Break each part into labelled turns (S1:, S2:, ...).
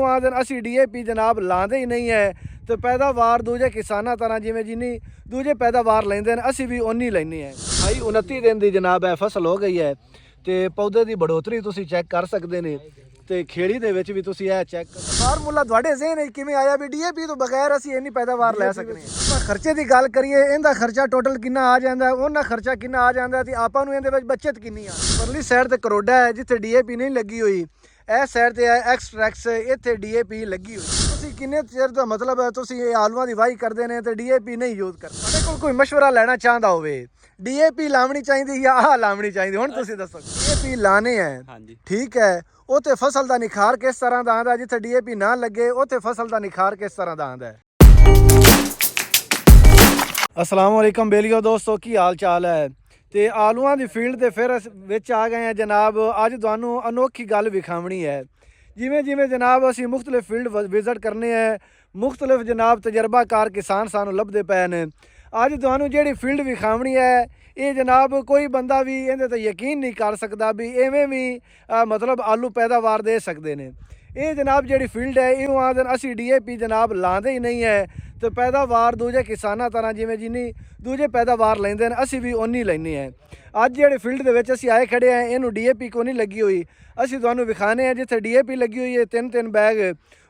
S1: इउं आखदे असीं DAP जनाब लांदे ही नहीं है तो पैदावार दूजे किसानां तरह जिवें जिन्नी दूजे पैदावार लैंदे ने असीं भी उन्नी लैनी है। भाई 29 दिन ਦੀ जनाब है फसल हो गई है ਤੇ ਪੌਦੇ ਦੀ बढ़ोतरी ਤੁਸੀਂ ਚੈੱਕ ਕਰ ਸਕਦੇ ਨੇ ਤੇ ਖੇੜੀ ਦੇ ਵਿੱਚ ਵੀ ਤੁਸੀਂ ਇਹ ਚੈੱਕ ਫਾਰਮੂਲਾ ਤੁਹਾਡੇ ਜ਼ਿਹਨ ਵਿੱਚ ਕਿਵੇਂ ਆਇਆ ਵੀ DAP ਤੋਂ ਬਗੈਰ ਅਸੀਂ ਇੰਨੀ ਪੈਦਾਵਾਰ ਲੈ ਸਕਦੇ ਹਾਂ। ਖਰਚੇ ਦੀ ਗੱਲ ਕਰੀਏ ਇਹਦਾ ਖਰਚਾ ਟੋਟਲ ਕਿੰਨਾ ਆ ਜਾਂਦਾ ਉਹਨਾਂ ਖਰਚਾ ਕਿੰਨਾ ਆ ਜਾਂਦਾ ਤੇ ਆਪਾਂ ਨੂੰ ਇਹਦੇ ਵਿੱਚ ਬਚਤ ਕਿੰਨੀ ਆ। ਪਰਲੀ ਸਾਈਡ ਤੇ ਕਰੋਡਾ ਹੈ ਜਿੱਥੇ DAP ਨਹੀਂ ਲੱਗੀ ਹੋਈ, ਇਹ ਸਾਈਡ ਤੇ ਹੈ ਐਕਸਟ੍ਰੈਕਸ, ਇੱਥੇ DAP ਲੱਗੀ ਹੋਈ। ਤੁਸੀਂ ਕਿੰਨੇ ਚਿਰ ਦਾ ਮਤਲਬ ਹੈ ਤੁਸੀਂ ਇਹ ਆਲੂਆਂ ਦੀ ਵਾਹੀ ਕਰਦੇ ਨੇ ਤੇ DAP ਨਹੀਂ ਯੂਜ਼ ਕਰਦੇ। ਤੁਹਾਡੇ ਕੋਲ ਕੋਈ ਮਸ਼ਵਰਾ ਲੈਣਾ ਚਾਹੁੰਦਾ ਹੋਵੇ DAP ਲਾਉਣੀ ਚਾਹੀਦੀ ਜਾਂ ਆਹ ਲਾਉਣੀ ਚਾਹੀਦੀ, ਹੁਣ ਤੁਸੀਂ ਦੱਸੋ। DAP ਲਾਣੇ ਹੈ ਠੀਕ ਹੈ, ਉੱਥੇ ਫਸਲ ਦਾ ਨਿਖਾਰ ਕਿਸ ਤਰ੍ਹਾਂ ਦਾ ਆਂਦਾ, ਜਿੱਥੇ DAP ਨਾ ਲੱਗੇ ਉੱਥੇ ਫਸਲ ਦਾ ਨਿਖਾਰ ਕਿਸ ਤਰ੍ਹਾਂ ਦਾ ਆਂਦਾ ਹੈ। अस्सलाम वालेकुम बेलियो दोस्तों, की हाल चाल है। तो आलूआं दी फील्ड दे फिर विच आ गए हैं जनाब। अज तुहानूं अनोखी गल विखावनी है। जिमें जिमें जनाब असीं मुख्तलिफ फील्ड विजिट करने हैं, मुख्तलिफ जनाब तजर्बाकार किसान सानूं लभदे पए ने। अज तुहानूं जिहड़ी फील्ड विखावनी है ये जनाब कोई बंदा भी इहदे ते यकीन नहीं कर सकदा भी इवें भी मतलब आलू पैदावार दे सकदे ने। ये जनाब जिहड़ी फील्ड है इउं आखदे असीं DAP जनाब लांदे ही नहीं है तो पैदावार दूजे किसानां तरह जिवें जिन्नी दूजे पैदावार लैंदे ने असीं भी उन्नी लैनी है। अज जिहड़ी फील्ड दे विच असीं आए खड़े हैं इहनूं DAP को नहीं लगी हुई, असीं तुहानूं विखाने हैं जिथे DAP लगी हुई है 3-3 बैग,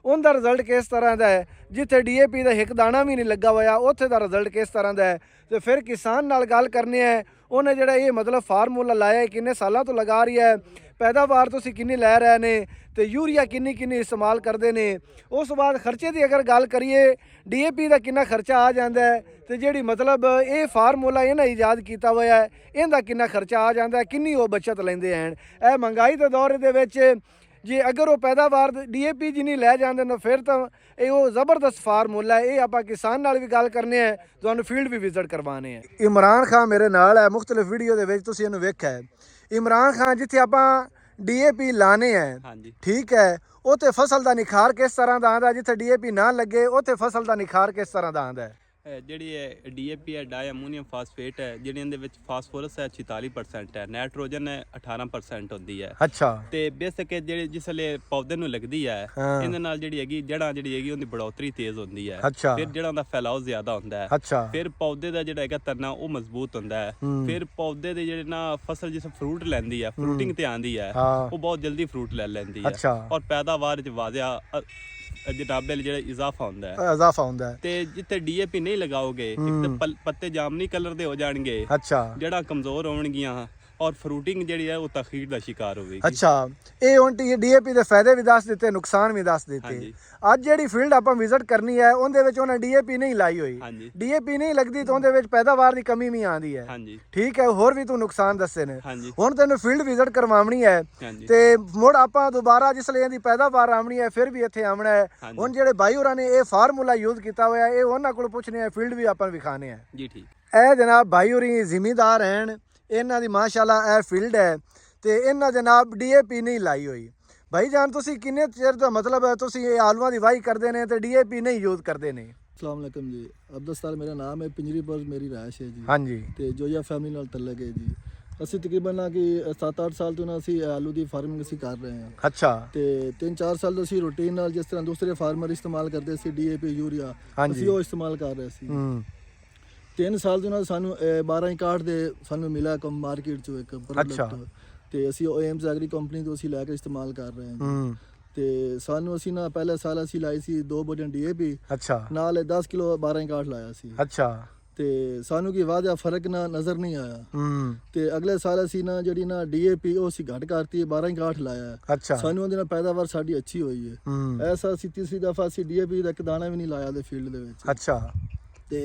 S1: उनका रिजल्ट किस तरह का है। जिथे DAP का एक दाना भी नहीं लगा होया उत्थे दा रिजल्ट किस तरह का है। तो फिर किसान नाल गल करनी है, उन्हें जिहड़ा ये मतलब फार्मूला लाया है किन्ने सालों तो लगा रही है, पैदावार तुसीं किन्नी लै रहे ने तो यूरिया किन्नी किन्नी इस्तेमाल करते हैं। उस बाद खर्चे की अगर गल करिए DAP का कितना खर्चा आ जाता है तो जिहड़ी मतलब ये फार्मूला इन्हें ईजाद किया हुआ है इनका कितना खर्चा आ जाता है, किन्नी वो बचत लेंदे हैं। यह महंगाई के दौर के जे अगर वो पैदावार DAP जिन्नी लै जाते हैं फिर तो ये वो ज़बरदस्त फार्मूला है। ये आप किसान नाल भी गल करने हैं, तो फील्ड भी विजिट करवाने हैं। इमरान खान मेरे नाल है, मुख्तलिफ वीडियो के तुसीं इहनूं वेखिया है। इमरान खान जिथे आप DAP लाने हैं ठीक है, उत्थे फसल का निखार किस तरह का आंदा, जिथे DAP ना लगे उत्थे फसल का निखार किस तरह का आंदा है।
S2: ਜਿਹੜੀ DAP ਹੈ ਡਾਈ ਅਮੋਨੀਅਮ ਫਾਸਫੇਟ ਹੈ, ਜਿਹੜੀ ਇਹਦੇ ਵਿੱਚ ਫਾਸਫੋਰਸ ਹੈ 46% ਹੈ, ਨਾਈਟ੍ਰੋਜਨ ਹੈ 18% ਹੁੰਦੀ ਹੈ। ਅੱਛਾ ਤੇ ਬੇਸਿਕ ਜਿਹੜੀ ਜਿਸਲੇ ਪੌਦੇ ਨੂੰ ਲੱਗਦੀ ਹੈ ਇਹਦੇ ਨਾਲ ਜਿਹੜੀ ਹੈਗੀ ਜੜਾਂ ਜਿਹੜੀ ਹੈਗੀ ਉਹਦੀ बढ़ोतरी ਤੇਜ਼ ਹੁੰਦੀ ਹੈ, ਫਿਰ ਜੜਾਂ ਦਾ ਫੈਲਾਅ ਜ਼ਿਆਦਾ ਹੁੰਦਾ ਹੈ, ਫਿਰ ਪੌਦੇ ਦਾ ਜਿਹੜਾ ਹੈਗਾ ਤਨਾ ਉਹ ਮਜ਼ਬੂਤ ਹੁੰਦਾ ਹੈ, ਫਿਰ ਪੌਦੇ ਦੇ ਜਿਹੜੇ ਨਾ ਫਸਲ ਜਿਸ ਫਰੂਟ ਲੈਂਦੀ ਹੈ ਫਰੂਟਿੰਗ ਤੇ ਆਂਦੀ ਹੈ ਉਹ ਬਹੁਤ ਜਲਦੀ ਫਰੂਟ ਲੈ ਲੈਂਦੀ ਹੈ ਔਰ ਪੈਦਾਵਾਰ ਚ ਵਾਧਾ ਜਨਾਬੇ ਜਿਹੜਾ ਇਜ਼ਾਫਾ ਹੁੰਦਾ ਹੈ। ਤੇ ਜਿੱਥੇ DAP ਨਹੀਂ ਲਗਾਓਗੇ ਇੱਕ ਤਾਂ ਪੱਤੇ ਜਾਮਨੀ ਕਲਰ ਦੇ ਹੋ ਜਾਣਗੇ, ਜੜਾਂ ਕਮਜ਼ੋਰ ਹੋਣਗੀਆਂ और फ्रूटिंग ਜਿਹੜੀ ਹੈ ਉਹ ਤਖੀਰ ਦਾ ਸ਼ਿਕਾਰ ਹੋਵੇਗੀ। ਅੱਛਾ ਇਹ ਹੁਣ DAP ਦੇ ਫਾਇਦੇ ਵੀ ਦੱਸ ਦਿੱਤੇ, ਨੁਕਸਾਨ ਵੀ ਦੱਸ ਦਿੱਤੇ। ਅੱਜ ਜਿਹੜੀ ਫੀਲਡ ਆਪਾਂ ਵਿਜ਼ਿਟ ਕਰਨੀ ਹੈ ਉਹਦੇ ਵਿੱਚ ਉਹਨਾਂ DAP ਨਹੀਂ ਲਾਈ ਹੋਈ, DAP ਨਹੀਂ ਲੱਗਦੀ ਤਾਂ ਉਹਦੇ ਵਿੱਚ ਪੈਦਾਵਾਰ ਦੀ ਕਮੀ ਵੀ ਆਉਂਦੀ ਹੈ। ਠੀਕ ਹੈ, ਹੋਰ ਵੀ ਤੂੰ ਨੁਕਸਾਨ ਦੱਸੇ ਨੇ। ਹੁਣ ਤੈਨੂੰ ਫੀਲਡ ਵਿਜ਼ਿਟ ਕਰਵਾਉਣੀ ਹੈ ਤੇ ਮੁੜ ਆਪਾਂ ਦੁਬਾਰਾ ਜਿਸਲੇ ਇਹਦੀ ਪੈਦਾਵਾਰ ਆਉਣੀ ਹੈ ਫਿਰ ਵੀ ਇੱਥੇ ਆਉਣਾ ਹੈ। ਹੁਣ ਜਿਹੜੇ ਭਾਈ ਹੋਰਾਂ ਨੇ ਇਹ ਫਾਰਮੂਲਾ ਯੂਜ਼ ਕੀਤਾ ਹੋਇਆ ਇਹ ਉਹਨਾਂ ਕੋਲ ਪੁੱਛਣੇ ਆ, ਫੀਲਡ ਵੀ ਆਪਾਂ ਵਿਖਾਣੇ ਆ ਜੀ। ਠੀਕ, ਇਹ ਜਨਾਬ ਭਾਈ ਹੋਰੀ ਜ਼ਿਮੀਂਦਾਰ ਹਨ, ਇਹਨਾਂ ਦੀ ਮਾਸ਼ਾਅੱਲਾ ਇਹ ਫੀਲਡ ਹੈ ਤੇ ਇਹਨਾਂ ਜਨਾਬ DAP ਨਹੀਂ ਲਾਈ ਹੋਈ। ਭਾਈ ਜਾਨ ਤੁਸੀਂ ਕਿੰਨੇ ਚਿਰ ਦਾ ਮਤਲਬ ਹੈ ਤੁਸੀਂ ਇਹ ਆਲੂਆਂ ਦੀ ਵਾਹੀ ਕਰਦੇ ਨੇ ਤੇ DAP ਨਹੀਂ ਯੂਜ਼ ਕਰਦੇ ਨੇ।
S3: अस्सलाम वालेकुम जी, अब्दुल मेरा नाम है, पिंजरीपुर मेरी रहायश है जी।
S1: हाँ जी,
S3: तो जोया फैमिली नाल तल्लक है जी। ਅਸੀਂ ਤਕਰੀਬਨ ਨਾ ਕਿ 7-8 ਸਾਲ ਤੋਂ ਨਾ ਅਸੀਂ ਆਲੂ ਦੀ ਫਾਰਮਿੰਗ ਅਸੀਂ ਕਰ ਰਹੇ ਹਾਂ। ਅੱਛਾ ਤੇ 3-4 ਸਾਲ ਤੋਂ ਅਸੀਂ ਰੂਟੀਨ ਨਾਲ ਜਿਸ ਤਰ੍ਹਾਂ ਦੂਸਰੇ ਫਾਰਮਰ ਇਸਤੇਮਾਲ ਕਰਦੇ ਸੀ DAP ਯੂਰੀਆ ਅਸੀਂ ਉਹ ਇਸਤੇਮਾਲ ਕਰ ਰਹੇ ਸੀ। 3 ਸਾਲ ਤੋਂ ਨਾ ਸਾਨੂੰ 1261 ਦੇ ਸਾਨੂੰ ਮਿਲਿਆ ਕੰਮ ਮਾਰਕੀਟ ਚੋਂ ਇੱਕ ਪ੍ਰੋਡਕਟ ਤੇ ਅਸੀਂ ਉਹ ਏਮਸ ਐਗਰੀ ਕੰਪਨੀ ਤੋਂ ਅਸੀਂ ਲੈ ਕੇ ਇਸਤੇਮਾਲ ਕਰ ਰਹੇ ਹਾਂ। ਤੇ ਸਾਨੂੰ ਅਸੀਂ ਨਾ ਪਹਿਲੇ ਸਾਲ ਅਸੀਂ ਲਾਈ ਸੀ 2 ਬੋਰੀਆਂ DAP ਨਾਲ 10 ਕਿਲੋ 1261 ਲਾਇਆ ਸੀ। ਅੱਛਾ ਤੇ ਸਾਨੂੰ ਕੀ ਵਾਧਾ ਫਰਕ ਨਾ ਨਜ਼ਰ ਨਹੀਂ ਆਇਆ। ਤੇ ਅਗਲੇ ਸਾਲ ਅਸੀਂ ਨਾ ਜਿਹੜੀ ਨਾ DAP ਉਹ ਅਸੀਂ ਘੱਟ ਕਰਤੀ 1261 ਲਾਇਆ। ਸਾਨੂੰ ਉਹਦੇ ਨਾਲ ਪੈਦਾਵਾਰ ਸਾਡੀ ਅੱਛੀ ਹੋਈ ਹੈ। ਐਸਾ ਅਸੀਂ ਤੀਸਰੀ ਦਫਾ ਅਸੀਂ DAP ਦਾ ਇੱਕ ਦਾਣਾ ਵੀ ਨਹੀਂ ਲਾਇਆ ਦੇ ਫੀਲਡ ਦੇ ਵਿੱਚ। ਅੱਛਾ ਤੇ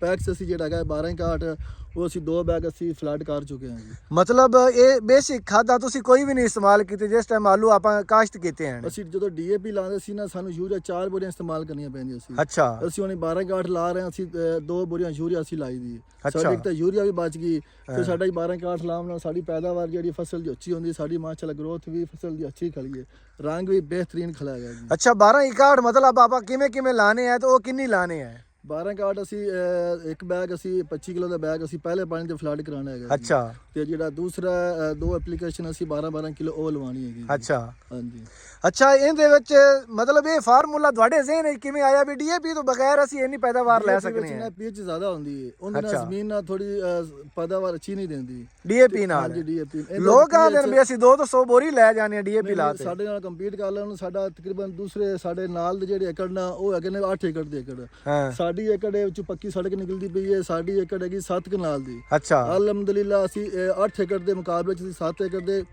S3: ਪੈਕਸ ਅਸੀਂ ਜਿਹੜਾ ਹੈਗਾ 1261 ਉਹ ਅਸੀਂ 2 ਬੈਗ ਅਸੀਂ ਫਲੱਡ ਕਰ ਚੁੱਕੇ ਹਾਂ ਜੀ। ਮਤਲਬ ਇਹ ਬੇਸਿਕ ਖਾਦਾਂ ਤੁਸੀਂ ਕੋਈ ਵੀ ਨਹੀਂ ਇਸਤੇਮਾਲ ਕੀਤੀ ਜਿਸ ਟਾਈਮ ਆਲੂ ਆਪਾਂ ਕਾਸ਼ਤ ਕੀਤੇ ਹਨ। ਅਸੀਂ ਜਦੋਂ DAP ਲਾਉਂਦੇ ਸੀ ਨਾ ਸਾਨੂੰ ਯੂਰੀਆ 4 ਬੋਰੀਆਂ ਇਸਤੇਮਾਲ ਕਰਨੀਆਂ ਪੈਂਦੀਆਂ ਸੀ। ਅੱਛਾ ਅਸੀਂ ਉਹਨੇ 1261 ਲਾ ਰਹੇ ਹਾਂ, ਅਸੀਂ 2 ਬੋਰੀਆਂ ਯੂਰੀਆ ਅਸੀਂ ਲਾਈ ਦੀ। ਸਾਡੀ ਤਾਂ ਯੂਰੀਆ ਵੀ ਬਚ ਗਈ ਫਿਰ ਸਾਡਾ 1261 ਲਾਉਣ ਨਾਲ ਸਾਡੀ ਪੈਦਾਵਾਰ ਜਿਹੜੀ ਫਸਲ ਦੀ ਅੱਛੀ ਹੁੰਦੀ, ਸਾਡੀ ਮਾਸ਼ਾਅੱਲਾ ਗਰੋਥ ਵੀ ਫਸਲ ਦੀ ਅੱਛੀ ਖਲੀ ਹੈ, ਰੰਗ ਵੀ ਬਿਹਤਰੀਨ ਖਿਲਾਇਆ ਗਿਆ ਜੀ। ਅੱਛਾ 1261 ਮਤਲਬ ਆਪਾਂ ਕਿਵੇਂ ਲਾਣੇ ਹੈ ਤੇ ਉਹ ਕਿੰਨੀ ਲਾਣੇ ਹੈ? 12 ਕਾਰਡ ਅਸੀਂ ਇੱਕ ਬੈਗ ਅਸੀਂ 25 ਕਿਲੋ ਦਾ ਬੈਗ ਅਸੀਂ ਪਹਿਲੇ ਪਾਣੀ ਤੇ ਫਲੱਡ ਕਰਾਉਣਾ ਹੈਗਾ ਜੀ।
S1: ਅੱਛਾ
S3: ਤੇ ਜਿਹੜਾ ਦੂਸਰਾ 2 ਐਪਲੀਕੇਸ਼ਨ ਅਸੀਂ 12 ਕਿਲੋ ਉਹ ਲਵਾਉਣੀ ਹੈਗੀ ਜੀ।
S1: ਅੱਛਾ
S3: ਹਾਂਜੀ
S1: ਅੱਛਾ ਇਹਦੇ ਵਿੱਚ ਮਤਲਬ ਇਹ ਫਾਰਮੂਲਾ ਤੁਹਾਡੇ ਜ਼ਿਹਨ ਵਿੱਚ ਕਿਵੇਂ ਆਇਆ ਵੀ ਡੀਏਪੀ ਤੋਂ ਬਗੈਰ ਅਸੀਂ ਇੰਨੀ ਪੈਦਾਵਾਰ ਲੈ ਸਕਨੇ ਹਾਂ?
S3: ਪੀਐਚ ਜ਼ਿਆਦਾ ਹੁੰਦੀ ਹੈ ਉਹਦੇ ਨਾਲ ਜ਼ਮੀਨ ਨਾਲ ਥੋੜੀ ਪੈਦਾਵਾਰ ਅੱਛੀ ਨਹੀਂ ਦਿੰਦੀ
S1: ਡੀਏਪੀ ਨਾਲ।
S3: ਹਾਂਜੀ ਡੀਏਪੀ
S1: ਲੋਕ ਆਂਦੇ ਨੇ ਵੀ ਅਸੀਂ 200 ਬੋਰੀ ਲੈ ਜਾਂਦੇ ਆ ਡੀਏਪੀ ਲਾ ਤੇ।
S3: ਸਾਡੇ ਨਾਲ ਕੰਪੀਟ ਕਰ ਲੈਣ। ਸਾਡਾ ਤਕਰੀਬਨ ਦੂਸਰੇ ਸਾਡੇ ਨਾਲ ਦੇ ਜਿਹੜੇ ਏਕੜ ਨਾ ਉਹ ਹੈਗੇ ਨੇ 8 ਏਕੜ ਦੇ ਏਕੜ। ਸਾਡੀ ਏਕੜ ਦੇ ਵਿੱਚ ਪੱਕੀ ਸੜਕ ਨਿਕਲਦੀ ਪਈ ਹੈ। ਸਾਡੀ ਏਕੜ ਹੈਗੀ 7 ਕਨਾਲ ਦੀ।
S1: ਅੱਛਾ
S3: ਅਲਹਮਦੁਲਿਲਾ ਅਸੀਂ 8 ਏਕੜ ਦੇ ਮੁਕਾਬਲੇ ਚ ਅਸੀਂ 7 ਏਕੜ ਦੇ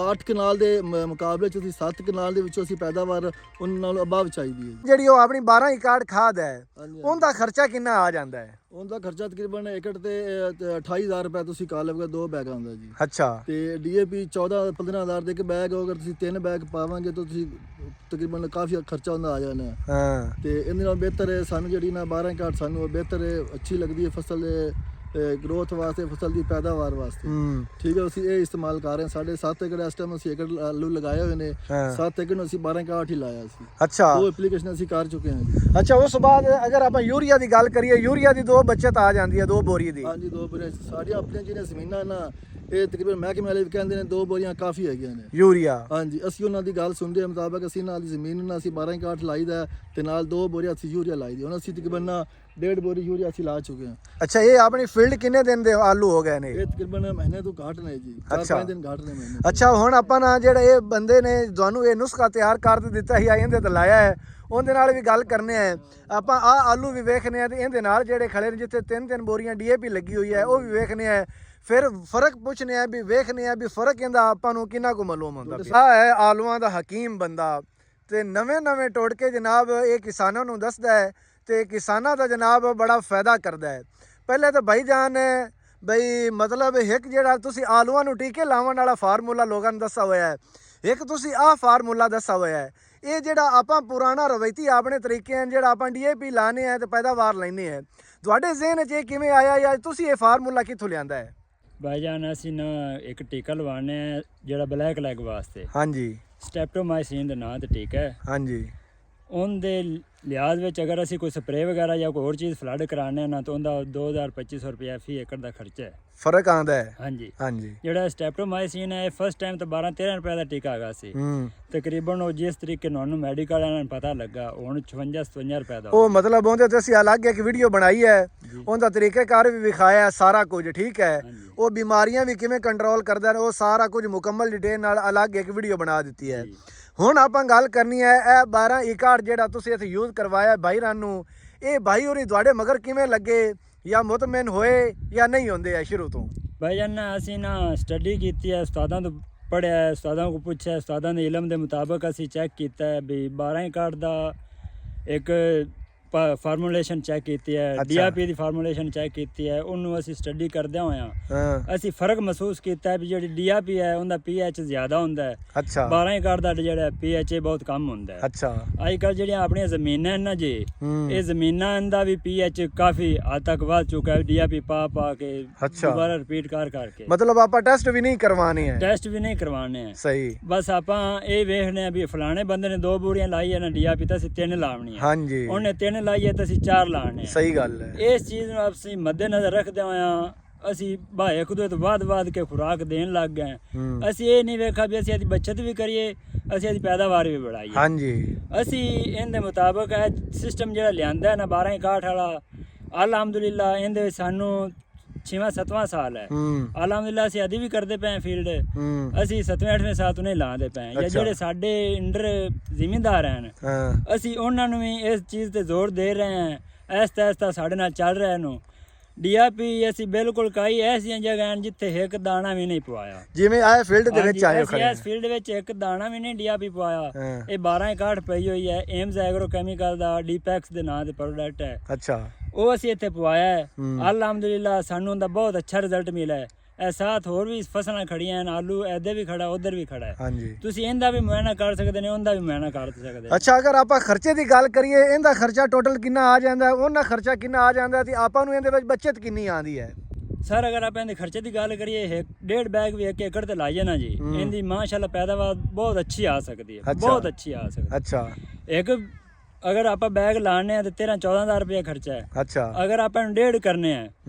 S3: 8 ਕਨਾਲ ਦੇ ਮੁਕਾਬਲੇ ਚ ਅਸੀਂ 7 ਕਨਾਲ ਦੇ ਵਿੱਚੋਂ ਅਸੀਂ ਪੈਦਾਵਾਰ ਉਹਨਾਂ ਨਾਲੋਂ ਅਬਾਵ ਚਾਹੀਦੀ ਹੈ।
S1: ਜਿਹੜੀ ਉਹ ਆਪਣੀ 12 ਏਕੜ ਖਾਦ ਹੈ ਉਹਦਾ ਖਰਚਾ ਕਿੰਨਾ ਆ ਜਾਂਦਾ ਹੈ?
S3: ਉਹਦਾ ਖਰਚਾ ਤਕਰੀਬਨ ਏਕੜ ਤੇ 28000 ਰੁਪਏ ਤੁਸੀਂ ਕਾ ਲਓਗੇ 2 ਬੈਗ ਆਉਂਦਾ ਜੀ।
S1: ਅੱਛਾ
S3: ਤੇ ਡੀਏਪੀ 14-15 ਦੇ ਇੱਕ ਬੈਗ ਅਗਰ ਤੁਸੀਂ 3 ਬੈਗ ਪਾਵਾਂਗੇ ਤਾਂ ਤੁਸੀਂ ਤਕਰੀਬਨ ਕਾਫੀ ਖਰਚਾ ਹੁੰਦਾ ਆ ਜਾਣਾ।
S1: ਹਾਂ
S3: ਤੇ ਇਹਦੇ ਨਾਲ ਬਿਹਤਰ ਹੈ ਸਾਨੂੰ ਜਿਹੜੀ ਨਾ 12 ਏਕੜ ਸਾਨੂੰ ਬਿਹਤਰ ਹੈ ਅੱਛੀ ਲੱਗਦੀ ਹੈ ਫਸਲ ਦੇ ਗਰੋਥ ਵਾਸਤੇ ਫਸਲ ਦੀ ਪੈਦਾਵਾਰ ਵਾਸਤੇ। ਠੀਕ ਹੈ ਅਸੀਂ ਇਹ ਇਸਤੇਮਾਲ ਕਰ ਰਹੇ ਹਾਂ। ਸਾਡੇ 7 ਏਕੜ ਇਸ ਟਾਈਮ ਅਸੀਂ ਏਕੜ ਆਲੂ ਲਗਾਏ ਹੋਏ ਨੇ। 7 ਏਕੜ ਨੂੰ ਅਸੀਂ 12 ਕਾਠ ਹੀ ਲਾਇਆ ਸੀ।
S1: ਅੱਛਾ
S3: 2 ਐਪਲੀਕੇਸ਼ਨ ਅਸੀਂ ਕਰ ਚੁੱਕੇ ਹਾਂ ਜੀ।
S1: ਅੱਛਾ ਉਸ ਤੋਂ ਬਾਅਦ ਅਗਰ ਆਪਾਂ ਯੂਰੀਆ ਦੀ ਗੱਲ ਕਰੀਏ ਯੂਰੀਆ ਦੀ 2 ਬੱਚਤ ਆ ਜਾਂਦੀ ਹੈ 2 ਬੋਰੀ ਦੀ।
S3: ਹਾਂਜੀ 2 ਬੋਰੀਆਂ ਸਾਡੀਆਂ ਆਪਣੀਆਂ ਜਿਹੜੀਆਂ ਜ਼ਮੀਨਾਂ ਨਾ ਇਹ ਤਕਰੀਬਨ ਮਹਿਕਮੇ ਵਾਲੇ ਵੀ ਕਹਿੰਦੇ ਨੇ 2 ਬੋਰੀਆਂ ਕਾਫੀ ਹੈਗੀਆਂ ਨੇ
S1: ਯੂਰੀਆ।
S3: ਹਾਂਜੀ ਅਸੀਂ ਉਹਨਾਂ ਦੀ ਗੱਲ ਸੁਣਦੇ ਹਾਂ ਮੁਤਾਬਕ ਅਸੀਂ ਨਾਲ ਦੀ ਜ਼ਮੀਨ ਨਾਲ ਅਸੀਂ 12 ਕਾਠ ਲਾਈਦਾ ਤੇ ਨਾਲ 2 ਬੋਰੀਆਂ ਅਸੀਂ ਯੂਰੀਆ ਲਾਈਦੀ। ਹੁਣ ਅਸੀਂ ਤਕਰੀਬਨ 1.5 ਬੋਰੀ ਯੂਰੀਆ ਅਸੀਂ ਲਾ ਚੁੱਕੇ ਹਾਂ।
S1: ਅੱਛਾ ਇਹ ਆਪਣੀ ਫੀਲਡ ਕਿੰਨੇ ਦਿਨ ਦੇ ਆਲੂ ਹੋ ਗਏ ਨੇ?
S3: ਇਹ ਤਕਰੀਬਨ ਮਹੀਨੇ ਤੋਂ ਘੱਟ ਨੇ ਜੀ। 4-5 ਦਿਨ ਘੱਟ ਨੇ ਮਹੀਨੇ।
S1: ਅੱਛਾ ਹੁਣ ਆਪਾਂ ਨਾ ਜਿਹੜਾ ਇਹ ਬੰਦੇ ਨੇ ਤੁਹਾਨੂੰ ਇਹ ਨੁਸਖਾ ਤਿਆਰ ਕਰ ਦਿੱਤਾ ਸੀ ਆ ਇਹਦੇ ਤੇ ਲਾਇਆ ਹੈ ਉਹਦੇ ਨਾਲ ਵੀ ਗੱਲ ਕਰਨੇ ਆ ਆਪਾਂ। ਆ ਆਲੂ ਵੀ ਵੇਖਨੇ ਆ ਤੇ ਇਹਦੇ ਨਾਲ ਜਿਹੜੇ ਖੜੇ ਨੇ ਜਿੱਥੇ 3-3 ਬੋਰੀਆਂ ਡੀਏਪੀ ਲੱਗੀ ਹੋਈ ਹੈ ਉਹ ਵੀ ਵੇਖਨੇ ਆ। ਫਿਰ ਫਰਕ ਪੁੱਛਨੇ ਆ ਵੀ ਵੇਖਨੇ ਆ ਵੀ ਫਰਕ ਇਹਦਾ ਆਪਾਂ ਨੂੰ ਕਿੰਨਾ ਕੁ ਮਾਲੂਮ ਹੁੰਦਾ। ਆ ਹੈ ਆਲੂਆਂ ਦਾ ਹਕੀਮ ਬੰਦਾ ਤੇ ਨਵੇਂ ਟੋਟਕੇ ਜਨਾਬ ਇਹ ਕਿਸਾਨਾਂ ਨੂੰ ਦੱਸਦਾ ਹੈ ਤੇ ਕਿਸਾਨਾਂ ਦਾ ਜਨਾਬ ਬੜਾ ਫਾਇਦਾ ਕਰਦਾ ਹੈ। ਪਹਿਲੇ ਤਾਂ ਭਾਈ ਜਾਨ ਬਈ ਮਤਲਬ ਇੱਕ ਜਿਹੜਾ ਤੁਸੀਂ ਆਲੂਆਂ ਨੂੰ ਟੀਕੇ ਲਾਉਣ ਵਾਲਾ ਫਾਰਮੂਲਾ ਲੋਕਾਂ ਨੂੰ ਦੱਸਿਆ ਹੋਇਆ ਹੈ। ਇੱਕ ਤੁਸੀਂ ਆਹ ਫਾਰਮੂਲਾ ਦੱਸਿਆ ਹੋਇਆ ਹੈ। ਇਹ ਜਿਹੜਾ ਆਪਾਂ ਪੁਰਾਣਾ ਰਵਾਇਤੀ ਆਪਣੇ ਤਰੀਕੇ ਹਨ ਜਿਹੜਾ ਆਪਾਂ ਡੀਏਪੀ ਲਾਣੇ ਆ ਤੇ ਪੈਦਾਵਾਰ ਲੈਣੇ ਆ ਤੁਹਾਡੇ ਜ਼ਿਹਨ 'ਚ ਇਹ ਕਿਵੇਂ ਆਇਆ ਜਾਂ ਤੁਸੀਂ ਇਹ ਫਾਰਮੂਲਾ ਕਿੱਥੋਂ ਲਿਆਂਦਾ ਹੈ?
S4: ਭਾਈਜਾਨ ਅਸੀਂ ਨਾ ਇੱਕ ਟੀਕਾ ਲਵਾਉਣੇ ਆ ਜਿਹੜਾ ਬਲੈਕ ਲੈਗ ਵਾਸਤੇ। ਹਾਂਜੀ ਸਟੈਪਟੋਮਾਈਸਿਨ ਦੇ ਨਾਂ ਤੇ ਟੀਕਾ ਹੈ। ਹਾਂਜੀ ਉਹਦੇ ਲਿਹਾਜ਼ ਵਿੱਚ ਅਗਰ ਅਸੀਂ ਕੋਈ ਸਪਰੇਅ ਵਗੈਰਾ ਜਾਂ ਕੋਈ ਹੋਰ ਚੀਜ਼ ਫਲੱਡ ਕਰਾਣੇ ਨਾ ਤਾਂ ਉਹਦਾ 2250 ਰੁਪਏ ਫੀ ਏਕੜ ਦਾ ਖਰਚਾ ਹੈ।
S1: ਫਰਕ ਆਉਂਦਾ ਹੈ।
S4: ਹਾਂਜੀ ਜਿਹੜਾ ਸਟੈਪਟੋਮਾਈਸਿਨ ਹੈ ਫਸਟ ਟਾਈਮ ਤਾਂ 12-13 ਰੁਪਏ ਦਾ ਟੀਕਾ ਹੈਗਾ ਸੀ। ਤਕਰੀਬਨ ਉਹ ਜਿਸ ਤਰੀਕੇ ਨਾਲ ਉਹਨੂੰ ਮੈਡੀਕਲ ਵਾਲਿਆਂ ਨੂੰ ਪਤਾ ਲੱਗਾ ਹੁਣ 56-57 ਰੁਪਏ ਦਾ ਉਹ
S1: ਮਤਲਬ ਉਹਦੇ ਤੇ ਅਸੀਂ ਅਲੱਗ ਇੱਕ ਵੀਡੀਓ ਬਣਾਈ ਹੈ ਉਹਦਾ ਤਰੀਕੇਕਾਰ ਵੀ ਵਿਖਾਇਆ ਸਾਰਾ ਕੁਝ। ਠੀਕ ਹੈ ਉਹ ਬਿਮਾਰੀਆਂ ਵੀ ਕਿਵੇਂ ਕੰਟਰੋਲ ਕਰਦਾ ਉਹ ਸਾਰਾ ਕੁਝ ਮੁਕੰਮਲ ਡਿਟੇਲ ਨਾਲ ਅਲੱਗ ਇੱਕ ਵੀਡੀਓ ਬਣਾ ਦਿੱਤੀ ਹੈ। ਹੁਣ ਆਪਾਂ ਗੱਲ ਕਰਨੀ ਹੈ ਇਹ 12 ਏਕੜ ਜਿਹੜਾ ਤੁਸੀਂ ਇੱਥੇ ਯੂਜ਼ ਕਰਵਾਇਆ ਭਾਈਰਾਂ ਨੂੰ ਇਹ ਭਾਈ ਹੋਰੀ ਤੁਹਾਡੇ ਮਗਰ ਕਿਵੇਂ ਲੱਗੇ ਜਾਂ ਮੁਤਮਿਨ ਹੋਏ ਜਾਂ ਨਹੀਂ ਹੁੰਦੇ ਆ ਸ਼ੁਰੂ ਤੋਂ?
S4: ਭਾਈਜਾਨ ਅਸੀਂ ਨਾ ਸਟੱਡੀ ਕੀਤੀ ਹੈ ਉਸਤਾਦਾਂ ਤੋਂ ਪੜ੍ਹਿਆ ਹੈ ਉਸਤਾਦਾਂ ਕੋਲ ਪੁੱਛਿਆ ਉਸਤਾਦਾਂ ਦੇ ਇਲਮ ਦੇ ਮੁਤਾਬਕ ਅਸੀਂ ਚੈੱਕ ਕੀਤਾ ਹੈ ਵੀ 12 ਏਕੜ ਦਾ ਇੱਕ ਫਾਰਮੂਲੇਸ਼ਨ ਚੈੱਕ ਕੀਤੀ ਹੈ ਡੀਆਰਪੀ ਦੀ ਫਾਰਮੂਲੇਸ਼ਨ ਚੈੱਕ ਕੀਤੀ ਹੈ ਉਹਨੂੰ ਅਸੀਂ ਸਟੱਡੀ ਕਰਦੇ ਹੋਇਆ ਅਸੀਂ ਫਰਕ ਮਹਿਸੂਸ ਕੀਤਾ ਹੈ ਵੀ ਜਿਹੜੀ ਡੀਆਰਪੀ ਹੈ ਉਹਦਾ ਪੀਐਚ ਜ਼ਿਆਦਾ ਹੁੰਦਾ ਹੈ। 12 ਏਕੜ ਦਾ ਜਿਹੜਾ ਪੀਐਚ ਬਹੁਤ ਕਮ ਹੁੰਦਾ ਹੈ। ਅੱਜ ਕੱਲ੍ਹ ਜਿਹੜੀਆਂ ਆਪਣੀਆਂ ਜ਼ਮੀਨਾਂ ਹਨ ਨਾ ਜੀ ਇਹ ਜ਼ਮੀਨਾਂ ਦਾ ਵੀ ਪੀਐਚ ਕਾਫੀ ਹੱਦ ਤੱਕ ਵੱਧ ਚੁੱਕਾ ਹੈ ਡੀਆਰਪੀ ਪਾ ਕੇ ਦੁਬਾਰਾ ਰਿਪੀਟ ਕਰਕੇ।
S1: ਮਤਲਬ ਆਪਾਂ ਟੈਸਟ ਵੀ ਨਹੀਂ ਕਰਵਾਣੇ ਹੈ?
S4: ਟੈਸਟ ਵੀ ਨਹੀਂ ਕਰਵਾਣੇ ਹੈ।
S1: ਸਹੀ ਬਸ
S4: ਆਪਾਂ ਇਹ ਵੇਖਦੇ ਆ ਵੀ ਫਲਾਣੇ ਬੰਦੇ ਨੇ 2 ਬੋਰੀਆਂ ਲਾਈ ਹੈ ਨਾ ਡੀਆਰਪੀ ਤਾਂ ਅਸੀਂ 3 ਲਾਉਣੀਆਂ। ਹਾਂਜੀ ਉਹਨੇ 3 ਲਾਈਏ ਤਾਂ ਅਸੀਂ 4 ਲਾਣੇ।
S1: ਸਹੀ ਗੱਲ ਹੈ।
S4: ਇਸ ਚੀਜ਼ ਨੂੰ ਅਸੀਂ ਮੱਦੇਨਜ਼ਰ ਰੱਖਦੇ ਹੋਇਆ ਅਸੀਂ ਭਾਵੇਂ ਇੱਕ ਦੂਜੇ ਤੋਂ ਬਾਅਦ ਕੇ ਖੁਰਾਕ ਦੇਣ ਲੱਗ ਗਏ। ਅਸੀਂ ਇਹ ਨਹੀਂ ਵੇਖਿਆ ਵੀ ਅਸੀਂ ਇਹਦੀ ਬੱਚਤ ਵੀ ਕਰੀਏ ਅਸੀਂ ਇਹਦੀ ਪੈਦਾਵਾਰ ਵੀ ਵਧਾਈਏ। ਹਾਂਜੀ ਅਸੀਂ ਇਹਦੇ ਮੁਤਾਬਕ ਇਹ ਸਿਸਟਮ ਜਿਹੜਾ ਲਿਆਂਦਾ ਨਾ 12 ਏਕੜ ਵਾਲਾ ਅਲਹਮਦੁਲਿਲਾ ਇਹਦੇ ਵਿੱਚ ਸਾਨੂੰ 6ਵਾਂ-7ਵਾਂ ਸਾਲ ਹੈ। ਅਲਹਮਦੁਲਿਲਾ ਅਸੀਂ ਅਦੀ ਵੀ ਕਰਦੇ ਪਏ ਫੀਲਡ ਅਸੀਂ 7ਵੇਂ-8ਵੇਂ ਸਾਲ ਤੋਂ ਨਹੀਂ ਲਾਉਂਦੇ ਪਏ ਜਾਂ ਜਿਹੜੇ ਸਾਡੇ ਇੰਡਰ ਜ਼ਿਮੀਂਦਾਰ ਹਨ ਅਸੀਂ ਉਹਨਾਂ ਨੂੰ ਵੀ ਇਸ ਚੀਜ਼ ਤੇ ਜ਼ੋਰ ਦੇ ਰਹੇ ਹਾਂ। ਐਸਤਾ ਸਾਡੇ ਨਾਲ ਚੱਲ ਰਿਹਾ ਨੂੰ ਡੀਆਰਪੀ ਅਸੀਂ ਬਿਲਕੁਲ ਕਈ ਐਸੀਆਂ ਜਗ੍ਹਾ ਹਨ ਜਿੱਥੇ ਇੱਕ ਦਾਣਾ ਵੀ ਨਹੀਂ ਪਵਾਇਆ।
S1: ਜਿਵੇਂ ਆਹ ਫੀਲਡ ਦੇ ਵਿੱਚ ਆਏ
S4: ਖੜੇ ਇਸ ਫੀਲਡ ਵਿੱਚ ਇੱਕ ਦਾਣਾ ਵੀ ਨਹੀਂ ਡੀਆਰਪੀ ਪਵਾਇਆ। ਇਹ 12 ਏਕੜ ਪਈ ਹੋਈ ਹੈ ਏਮਜ਼ ਐਗਰੋ ਕੈਮੀਕਲ ਦਾ ਡੀਪੈਕਸ ਦੇ ਨਾਂ ਦੇ ਪ੍ਰੋਡਕਟ ਹੈ। ਉਹ ਅਸੀਂ ਇੱਥੇ ਪਵਾਇਆ ਹੈ। ਅਲਹਮਦੁਲਿਲਾ ਸਾਨੂੰ ਉਹਦਾ ਬਹੁਤ ਅੱਛਾ ਰਿਜ਼ਲਟ ਮਿਲਿਆ ਹੈ। ਇਹ ਸਾਥ ਹੋਰ ਵੀ ਫਸਲਾਂ ਖੜੀਆਂ ਹਨ ਆਲੂ ਇੱਧਰ ਵੀ ਖੜਾ ਉੱਧਰ ਵੀ ਖੜਾ ਹੈ। ਤੁਸੀਂ ਇਹਦਾ ਵੀ ਮੁਆਇਨਾ ਕਰ ਸਕਦੇ ਨੇ ਉਹਦਾ ਵੀ ਮੁਆਇਨਾ ਕਰ ਸਕਦੇ।
S1: ਅੱਛਾ ਅਗਰ ਆਪਾਂ ਖਰਚੇ ਦੀ ਗੱਲ ਕਰੀਏ ਇਹਦਾ ਖਰਚਾ ਟੋਟਲ ਕਿੰਨਾ ਆ ਜਾਂਦਾ ਉਹਨਾਂ ਖਰਚਾ ਕਿੰਨਾ ਆ ਜਾਂਦਾ ਤੇ ਆਪਾਂ ਨੂੰ ਇਹਦੇ ਵਿੱਚ ਬੱਚਤ ਕਿੰਨੀ ਆਉਂਦੀ ਹੈ?
S4: ਸਰ ਅਗਰ ਆਪਾਂ ਇਹਦੇ ਖਰਚੇ ਦੀ ਗੱਲ ਕਰੀਏ 1.5 ਬੈਗ ਵੀ 1 ਏਕੜ ਤੇ ਲਾਈਏ ਨਾ ਜੀ ਇਹਦੀ ਮਾਸ਼ਾਅੱਲਾ ਪੈਦਾਵਾਰ ਬਹੁਤ ਅੱਛੀ ਆ ਸਕਦੀ ਹੈ। ਬਹੁਤ ਅੱਛੀ ਆ ਸਕਦੀ ਹੈ। ਇੱਕ ਅਗਰ ਆਪਾਂ ਬੈਗ ਲਾਣੇ ਆ ਤੇ 13-14,000 ਰੁਪਏ ਖਰਚਾ ਹੈ।
S1: ਅੱਛਾ
S4: ਅਗਰ ਆਪਾਂ ਨੂੰ 1.5 ਕਰਨੇ ਆ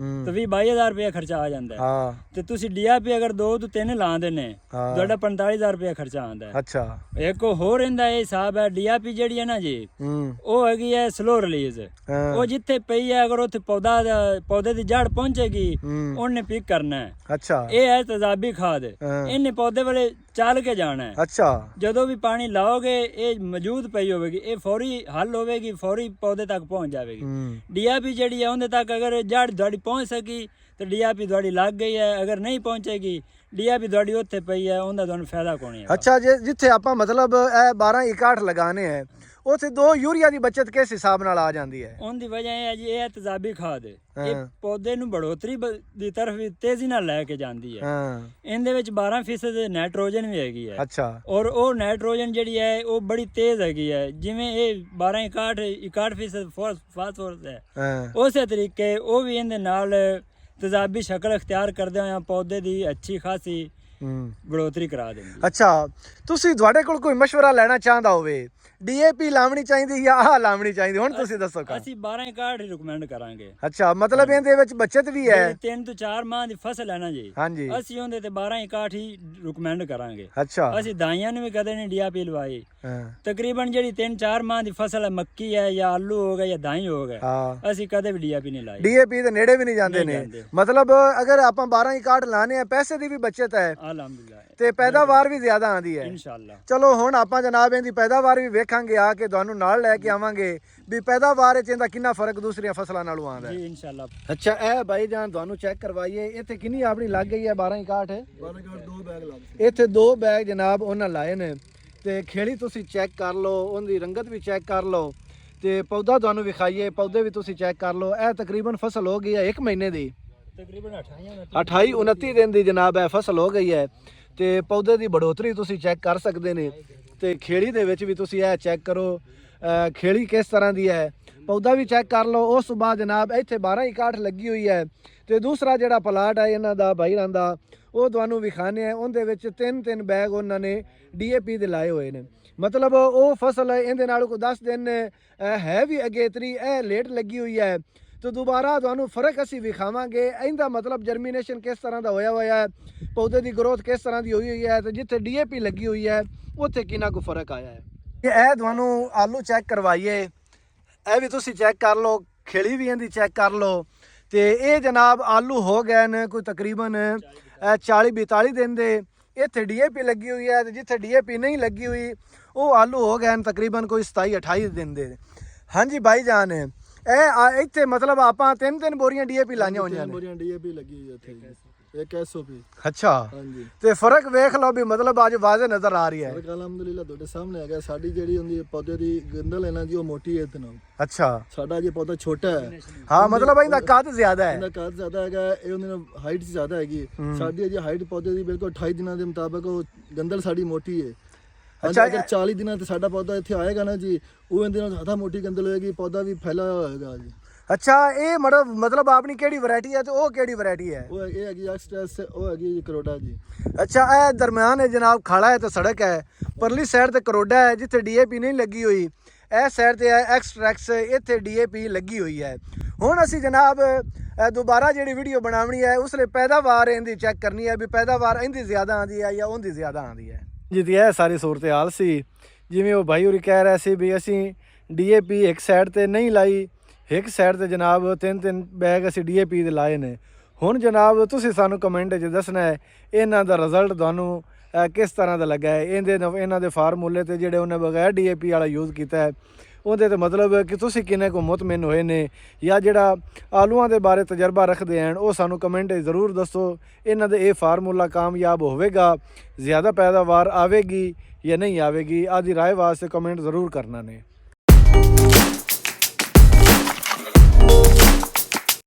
S4: ਤਾਂ 20-22,000 ਰੁਪਏ ਖਰਚਾ ਆ ਜਾਂਦਾ ਹੈ।
S1: ਹਾਂ
S4: ਤੇ ਤੁਸੀਂ ਡੀਆਪੀ ਅਗਰ 2 ਤੋਂ 3 ਲਾਉਂਦੇ ਨੇ
S1: ਹਾਂ।
S4: ਤੁਹਾਡਾ 45,000 ਰੁਪਏ ਖਰਚਾ ਆਉਂਦਾ ਹੈ।
S1: ਅੱਛਾ
S4: ਇੱਕ ਹੋਰ ਇਹਦਾ ਇਹ ਹਿਸਾਬ ਹੈ, ਡੀਆਪੀ ਜਿਹੜੀ ਹੈ ਨਾ ਜੀ ਉਹ ਹੈਗੀ ਹੈ ਸਲੋ ਰਿਲੀਜ਼। ਉਹ ਜਿੱਥੇ ਪਈ ਹੈ ਅਗਰ ਉੱਥੇ ਪੌਦੇ ਦੀ ਜੜ ਪਹੁੰਚੇਗੀ ਉਹਨੇ ਪਿਕ ਕਰਨਾ ਹੈ।
S1: ਅੱਛਾ
S4: ਇਹ ਹੈ ਤੇਜ਼ਾਬੀ ਖਾਦ, ਇਹਨੇ ਪੌਦੇ ਵਾਲੇ ਚੱਲ ਕੇ ਜਾਣਾ ਹੈ।
S1: ਅੱਛਾ
S4: ਜਦੋਂ ਵੀ ਪਾਣੀ ਲਾਓਗੇ ਇਹ ਮੌਜੂਦ ਪਈ ਹੋਵੇਗੀ, ਇਹ ਫੌਰੀ ਹੱਲ ਹੋਵੇਗੀ, ਫੌਰੀ ਪੌਦੇ ਤੱਕ ਪਹੁੰਚ ਜਾਵੇਗੀ। ਡੀਆਪੀ ਜਿਹੜੀ ਹੈ ਉਹਦੇ ਤੱਕ ਅਗਰ ਜੜ ਤੁਹਾਡੀ ਪਹੁੰਚ ਸਕੀ ਤੇ ਡੀਆਪੀ ਤੁਹਾਡੀ ਲੱਗ ਗਈ ਹੈ, ਅਗਰ ਨਹੀਂ ਪਹੁੰਚੇਗੀ ਡੀਆਪੀ ਤੁਹਾਡੀ ਉੱਥੇ ਪਈ ਹੈ, ਉਹਦਾ ਤੁਹਾਨੂੰ ਫਾਇਦਾ ਕੋਈ ਨਹੀਂ ਹੈ।
S1: ਅੱਛਾ ਜਿੱਥੇ ਆਪਾਂ ਮਤਲਬ ਇਹ 12 ਲਗਾਣੇ ਹੈ ਉੱਥੇ 2 ਯੂਰੀਆ ਦੀ ਬਚਤ ਕਿਸ ਹਿਸਾਬ ਨਾਲ ਆ ਜਾਂਦੀ ਹੈ?
S4: ਉਹਦੀ ਵਜ੍ਹਾ ਇਹ ਹੈ ਜੀ, ਇਹ ਤੇਜ਼ਾਬੀ ਖਾਦ ਇਹ ਪੌਦੇ ਨੂੰ ਬੜੋਤਰੀ ਦੀ ਤਰਫ ਵੀ ਤੇਜ਼ੀ ਨਾਲ ਲੈ ਕੇ ਜਾਂਦੀ ਹੈ। ਇਹਦੇ ਵਿੱਚ 12% ਨਾਈਟ੍ਰੋਜਨ ਵੀ ਹੈਗੀ ਹੈ।
S1: ਅੱਛਾ
S4: ਔਰ ਉਹ ਨਾਈਟ੍ਰੋਜਨ ਜਿਹੜੀ ਹੈ ਉਹ ਬੜੀ ਤੇਜ਼ ਹੈਗੀ ਹੈ। ਜਿਵੇਂ ਇਹ 61% ਫਾਸਫੋਰਸ ਹੈ, ਉਸੇ ਤਰੀਕੇ ਉਹ ਵੀ ਇਹਦੇ ਨਾਲ ਤੇਜ਼ਾਬੀ ਸ਼ਕਲ ਅਖਤਿਆਰ ਕਰਦੇ ਹੋਏ ਪੌਦੇ ਦੀ ਅੱਛੀ ਖਾਸੀ ਬੜੋਤਰੀ ਕਰਾ ਦਿੰਦੀ।
S1: ਅੱਛਾ ਤੁਸੀਂ ਤੁਹਾਡੇ ਕੋਲ ਕੋਈ ਮਸ਼ਵਰਾ ਲੈਣਾ ਚਾਹੁੰਦਾ ਹੋਵੇ ਡੀਏਪੀ ਲਾਉਣੀ ਚਾਹੀਦੀ ਜਾਂ ਆਹ ਲਾਉਣੀ ਚਾਹੀਦੀ, ਹੁਣ ਤੁਸੀਂ ਦੱਸੋ।
S4: ਅਸੀਂ 62 ਰਿਕਮੈਂਡ ਕਰਾਂਗੇ।
S1: ਅੱਛਾ ਮਤਲਬ ਇਹਦੇ ਵਿੱਚ ਬੱਚਤ ਵੀ ਹੈ।
S4: 3 ਤੋਂ 4 ਮਾਹ ਦੀ ਫਸਲ ਹੈ ਨਾ ਜੀ,
S1: ਹਾਂਜੀ
S4: ਅਸੀਂ ਉਹਦੇ ਤੇ 62 ਹੀ ਰਿਕਮੈਂਡ ਕਰਾਂਗੇ।
S1: ਅੱਛਾ
S4: ਅਸੀਂ ਦਾਈਆਂ ਨੂੰ ਵੀ ਕਦੇ ਨਹੀਂ ਡੀਆਪੀ ਲਵਾਈ। ਤਕਰੀਬਨ ਜਿਹੜੀ 3-4 ਮਾਹ ਦੀ ਫਸਲ ਹੈ, ਮੱਕੀ ਹੈ ਜਾਂ ਆਲੂ ਹੋ ਗਿਆ ਜਾਂ ਦਾਈ ਹੋ ਗਿਆ, ਅਸੀਂ ਕਦੇ ਵੀ ਡੀਆਪੀ ਨਹੀਂ ਲਾਈ।
S1: ਡੀਏਪੀ ਦੇ ਨੇੜੇ ਵੀ ਨਹੀਂ ਜਾਂਦੇ ਨੇ। ਮਤਲਬ ਅਗਰ ਆਪਾਂ 62 ਲਾਣੇ ਆ ਪੈਸੇ ਦੀ ਵੀ ਬਚਤ ਹੈ
S4: ਅਲਹਮਦੁਲਿਲਾ,
S1: ਤੇ ਪੈਦਾਵਾਰ ਵੀ ਜ਼ਿਆਦਾ ਆਉਂਦੀ ਹੈ
S4: ਇਨਸ਼ਾਅੱਲਾ।
S1: ਚਲੋ ਹੁਣ ਆਪਾਂ ਜਨਾਬ ਇਹਦੀ ਪੈਦਾਵਾਰ ਵੀ ਵੇਖਾਂਗੇ, ਆ ਕੇ ਤੁਹਾਨੂੰ ਨਾਲ ਲੈ ਕੇ ਆਵਾਂਗੇ ਵੀ ਪੈਦਾਵਾਰ ਵਿੱਚ ਇਹਦਾ ਕਿੰਨਾ ਫਰਕ ਦੂਸਰੀਆਂ ਫਸਲਾਂ ਨਾਲੋਂ ਆਉਂਦਾ ਹੈ
S4: ਜੀ ਇਨਸ਼ਾਅੱਲਾ।
S1: ਅੱਛਾ ਇਹ ਭਾਈ ਜਾਨ ਤੁਹਾਨੂੰ ਚੈੱਕ ਕਰਵਾਈਏ, ਇੱਥੇ ਕਿੰਨੀ ਆਪਣੀ ਲੱਗ ਗਈ ਹੈ? 62
S3: 2 ਬੈਗ ਲੱਗ
S1: ਇੱਥੇ 2 ਬੈਗ ਜਨਾਬ ਉਹਨਾਂ ਲਾਏ ਨੇ ਤੇ ਖੇੜੀ ਤੁਸੀਂ ਚੈੱਕ ਕਰ ਲਓ, ਉਹਦੀ ਰੰਗਤ ਵੀ ਚੈੱਕ ਕਰ ਲਓ ਤੇ ਪੌਦਾ ਤੁਹਾਨੂੰ ਵਿਖਾਈਏ, ਪੌਦੇ ਵੀ ਤੁਸੀਂ ਚੈੱਕ ਕਰ ਲਓ। ਇਹ ਤਕਰੀਬਨ ਫਸਲ ਹੋ ਗਈ ਹੈ 1 ਮਹੀਨੇ ਦੀ,
S4: ਤਕਰੀਬਨ
S1: 28-29 ਦਿਨ ਦੀ ਜਨਾਬ ਇਹ ਫਸਲ ਹੋ ਗਈ ਹੈ ਤੇ ਪੌਦੇ ਦੀ ਬੜੋਤਰੀ ਤੁਸੀਂ ਚੈੱਕ ਕਰ ਸਕਦੇ ਨੇ। ਤੇ ਖੇੜੀ ਦੇ ਵਿੱਚ ਵੀ ਤੁਸੀਂ ਇਹ ਚੈੱਕ ਕਰੋ ਖੇੜੀ ਕਿਸ ਤਰ੍ਹਾਂ ਦੀ ਹੈ, ਪੌਦਾ ਵੀ ਚੈੱਕ ਕਰ ਲਓ। ਉਸ ਤੋਂ ਬਾਅਦ ਜਨਾਬ ਇੱਥੇ 62 ਲੱਗੀ ਹੋਈ ਹੈ ਤੇ ਦੂਸਰਾ ਜਿਹੜਾ ਪਲਾਟ ਹੈ ਇਹਨਾਂ ਦਾ ਭਾਈ ਰਹਿੰਦਾ ਉਹ ਤੁਹਾਨੂੰ ਵਿਖਾਣੇ ਹੈ, ਉਹਦੇ ਵਿੱਚ 3 ਬੈਗ ਉਹਨਾਂ ਨੇ ਡੀਏਪੀ ਦੇ ਲਾਏ ਹੋਏ ਨੇ। ਮਤਲਬ ਉਹ ਫਸਲ ਇਹਦੇ ਨਾਲ ਕੋਈ 10 ਦਿਨ ਹੈ ਵੀ ਅਗੇਤਰੀ, ਇਹ ਲੇਟ ਲੱਗੀ ਹੋਈ ਹੈ। तो दोबारा ਤੁਹਾਨੂੰ ਫਰਕ ਅਸੀਂ ਵਿਖਾਵਾਂਗੇ। ਇਹਦਾ ਮਤਲਬ ਜਰਮੀਨੇਸ਼ਨ ਕਿਸ ਤਰ੍ਹਾਂ ਦਾ ਹੋਇਆ ਹੈ, ਪੌਦੇ ਦੀ ਗਰੋਥ ਕਿਸ ਤਰ੍ਹਾਂ ਦੀ ਹੋਈ ਹੈ ਤੇ ਜਿੱਥੇ ਡੀਏਪੀ ਲੱਗੀ ਹੋਈ ਹੈ ਉੱਥੇ ਕਿੰਨਾ ਕੁ ਫਰਕ ਆਇਆ ਹੈ। ਇਹ ਤੁਹਾਨੂੰ ਆਲੂ ਚੈੱਕ ਕਰਵਾਈਏ, ਇਹ ਵੀ ਤੁਸੀਂ ਚੈੱਕ ਕਰ ਲਓ, ਖੇਲੀ ਵੀ ਇਹਦੀ ਚੈੱਕ ਕਰ ਲਓ। ਤੇ ਇਹ ਜਨਾਬ ਆਲੂ ਹੋ ਗਏ ਨੇ ਕੋਈ ਤਕਰੀਬਨ 40-42 ਦਿਨ ਦੇ। ਇੱਥੇ ਡੀਏਪੀ ਲੱਗੀ ਹੋਈ ਹੈ ਤੇ ਜਿੱਥੇ ਡੀਏਪੀ ਨਹੀਂ ਲੱਗੀ ਹੋਈ ਉਹ ਆਲੂ ਹੋ ਗਏ ਨੇ ਤਕਰੀਬਨ ਕੋਈ 27-28 ਦਿਨ ਦੇ। ਹਾਂਜੀ ਭਾਈ ਜਾਨ, ਇਹ ਇੱਥੇ ਮਤਲਬ ਆਪਾਂ 3 ਬੋਰੀਆਂ ਡੀਏਪੀ ਲਾਈਆਂ ਹੋਈਆਂ ਨੇ।
S3: 3 ਬੋਰੀਆਂ ਡੀਏਪੀ ਲੱਗੀ ਹੋਈ ਇੱਥੇ, ਇੱਕ ਐਸਓਪੀ।
S1: ਅੱਛਾ,
S3: ਹਾਂਜੀ।
S1: ਤੇ ਫਰਕ ਵੇਖ ਲਓ ਵੀ ਮਤਲਬ ਅੱਜ ਵਾਜ਼ੇ ਨਜ਼ਰ ਆ ਰਹੀ ਹੈ।
S3: ਫਰਕ ਅਲਹਮਦੁਲਿਲਾ ਤੁਹਾਡੇ ਸਾਹਮਣੇ ਹੈਗਾ। ਸਾਡੀ ਜਿਹੜੀ ਹੁੰਦੀ ਪੌਦੇ ਦੀ ਗੰਦਲ ਹੈ ਨਾ ਜੀ, ਉਹ ਮੋਟੀ ਹੈ ਇਤਨਾ।
S1: ਅੱਛਾ,
S3: ਸਾਡਾ ਜੇ ਪੌਦਾ ਛੋਟਾ ਹੈ।
S1: ਹਾਂ ਮਤਲਬ ਇਹਦਾ ਕੱਦ ਜ਼ਿਆਦਾ ਹੈ।
S3: ਇਹਦਾ ਕੱਦ ਜ਼ਿਆਦਾ ਹੈਗਾ, ਇਹ ਉਹਦੇ ਨਾਲ ਹਾਈਟ ਜ਼ਿਆਦਾ ਹੈਗੀ। ਸਾਡੀ ਅਜੇ ਹਾਈਟ ਪੌਦੇ ਦੀ ਬਿਲਕੁਲ 28 ਦਿਨਾਂ ਦੇ ਮੁਤਾਬਕ ਉਹ ਗੰਦਲ ਸਾਡੀ ਮੋਟੀ ਹੈ। ਅੱਛਾ, ਅਗਰ 40 ਦਿਨਾਂ ਤੇ ਸਾਡਾ ਪੌਦਾ ਇੱਥੇ ਆਏਗਾ ਨਾ ਜੀ, ਉਹ ਇਹਦੇ ਨਾਲ ਜ਼ਿਆਦਾ ਮੋਟੀ ਗੰਦਲ ਹੋਏਗੀ, ਪੌਦਾ ਵੀ ਫੈਲਾ ਹੋਏਗਾ ਜੀ।
S1: ਅੱਛਾ, ਇਹ ਮਤਲਬ ਆਪਣੀ ਕਿਹੜੀ ਵੈਰਾਈਟੀ ਹੈ ਤੇ ਉਹ ਕਿਹੜੀ ਵੈਰਾਈਟੀ ਹੈ?
S3: ਉਹ ਇਹ ਹੈਗੀ ਐਕਸਟ੍ਰੈਸ, ਉਹ ਹੈਗੀ ਕਰੋਡਾ ਜੀ।
S1: ਅੱਛਾ, ਇਹ ਦਰਮਿਆਨ ਹੈ ਜਨਾਬ, ਖਾਲਾ ਹੈ ਤੇ ਸੜਕ ਹੈ। ਪਰਲੀ ਸਾਈਡ ਤੇ ਕਰੋਡਾ ਹੈ ਜਿੱਥੇ ਡੀਏਪੀ ਨਹੀਂ ਲੱਗੀ ਹੋਈ, ਇਹ ਸਾਈਡ ਤੇ ਹੈ ਐਕਸਟ੍ਰੈਕਸ, ਇੱਥੇ ਡੀਏਪੀ ਲੱਗੀ ਹੋਈ ਹੈ। ਹੁਣ ਅਸੀਂ ਜਨਾਬ ਦੁਬਾਰਾ ਜਿਹੜੀ ਵੀਡੀਓ ਬਣਾਉਣੀ ਹੈ ਉਸ ਲਈ ਪੈਦਾਵਾਰ ਇਹਦੀ ਚੈੱਕ ਕਰਨੀ ਹੈ ਵੀ ਪੈਦਾਵਾਰ ਇਹਦੀ ਜ਼ਿਆਦਾ ਆਉਂਦੀ ਹੈ ਜਾਂ ਉਹਦੀ ਜ਼ਿਆਦਾ ਆਉਂਦੀ ਹੈ। ਜਿਹਦੀ ਇਹ ਸਾਰੀ ਸੂਰਤ ਹਾਲ ਸੀ, ਜਿਵੇਂ ਉਹ ਭਾਈ ਹੋਰੀ ਕਹਿ ਰਿਹਾ ਸੀ ਵੀ ਅਸੀਂ ਡੀਏਪੀ ਇੱਕ ਸਾਈਡ ਤੇ ਨਹੀਂ ਲਾਈ, ਇੱਕ ਸਾਈਡ ਤੇ ਜਨਾਬ 3 ਬੈਗ ਅਸੀਂ ਡੀਏਪੀ ਦੇ ਲਾਏ ਨੇ। ਹੁਣ ਜਨਾਬ ਤੁਸੀਂ ਸਾਨੂੰ ਕਮੈਂਟ 'ਚ ਦੱਸਣਾ ਹੈ ਇਹਨਾਂ ਦਾ ਰਿਜ਼ਲਟ ਤੁਹਾਨੂੰ ਕਿਸ ਤਰ੍ਹਾਂ ਦਾ ਲੱਗਾ ਹੈ। ਇਹਨਾਂ ਦੇ ਫਾਰਮੂਲੇ ਤੇ ਜਿਹੜੇ ਉਹਨੇ ਬਗੈਰ ਡੀਏਪੀ ਵਾਲਾ ਯੂਜ਼ ਕੀਤਾ ਹੈ ਉਹਦੇ ਤੇ ਮਤਲਬ ਕਿ ਤੁਸੀਂ ਕਿੰਨੇ ਕੁ ਮੁਤਮਿਨ ਹੋਏ ਨੇ, ਜਾਂ ਜਿਹੜਾ ਆਲੂਆਂ ਦੇ ਬਾਰੇ ਤਜਰਬਾ ਰੱਖਦੇ ਹਨ ਉਹ ਸਾਨੂੰ ਕਮੈਂਟ 'ਚ ਜ਼ਰੂਰ ਦੱਸੋ। ਇਹਨਾਂ ਦੇ ਇਹ ਫਾਰਮੂਲਾ ਕਾਮਯਾਬ ਹੋਵੇਗਾ, ਜ਼ਿਆਦਾ ਪੈਦਾਵਾਰ ਆਵੇਗੀ ਜਾਂ ਨਹੀਂ ਆਵੇਗੀ, ਆਦੀ ਰਾਏ ਵਾਸਤੇ ਕਮੈਂਟ ਜ਼ਰੂਰ ਕਰਨਾ ਨੇ।